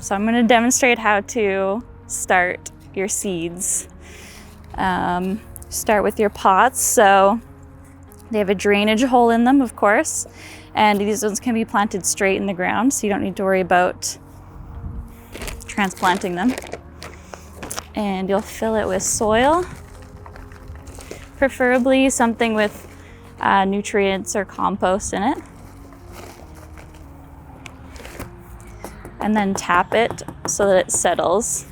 So I'm going to demonstrate how to start your seeds. Start with your pots. So they have a drainage hole in them, of course, and these ones can be planted straight in the ground, so you don't need to worry about transplanting them. And you'll fill it with soil, preferably something with nutrients or compost in it. And then tap it so that it settles.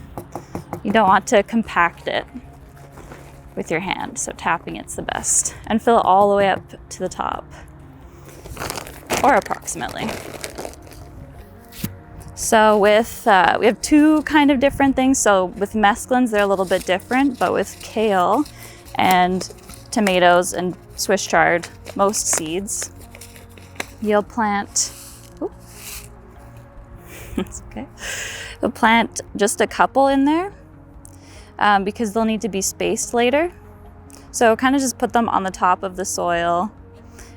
You don't want to compact it with your hand, so tapping it's the best. And fill it all the way up to the top, or approximately. So with, we have two kind of different things. So with mescluns, they're a little bit different, but with kale and tomatoes and Swiss chard, most seeds, you'll plant, that's okay. You'll plant just a couple in there because they'll need to be spaced later. So kind of just put them on the top of the soil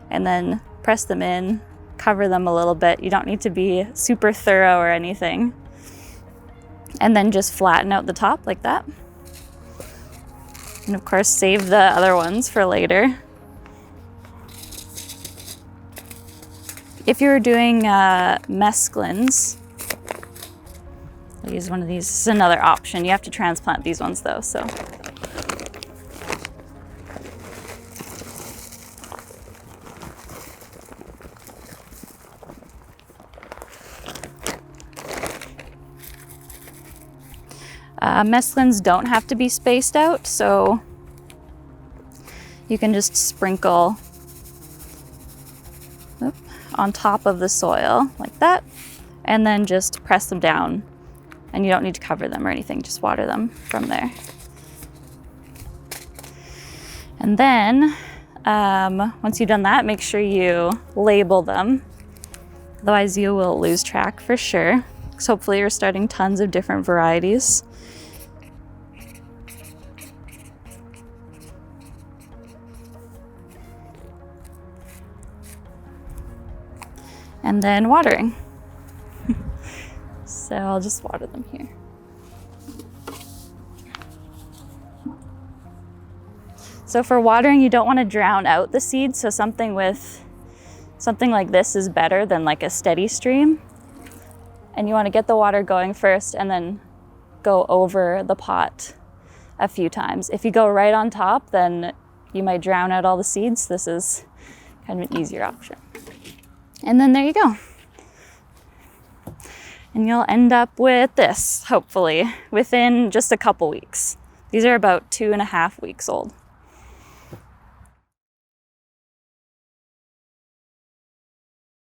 and then press them in, cover them a little bit. You don't need to be super thorough or anything. And then just flatten out the top like that. And of course, save the other ones for later. If you're doing mescluns, I'll use one of these. This is another option. You have to transplant these ones though, so. Mescluns don't have to be spaced out, so you can just sprinkle on top of the soil like that, and then just press them down. And you don't need to cover them or anything, just water them from there. And then once you've done that, make sure you label them. Otherwise you will lose track for sure. Because hopefully you're starting tons of different varieties. And then watering. So I'll just water them here. So for watering, you don't want to drown out the seeds. So something like this is better than like a steady stream. And you want to get the water going first and then go over the pot a few times. If you go right on top, then you might drown out all the seeds. This is kind of an easier option. And then there you go. And you'll end up with this, hopefully, within just a couple weeks. These are about 2.5 weeks old.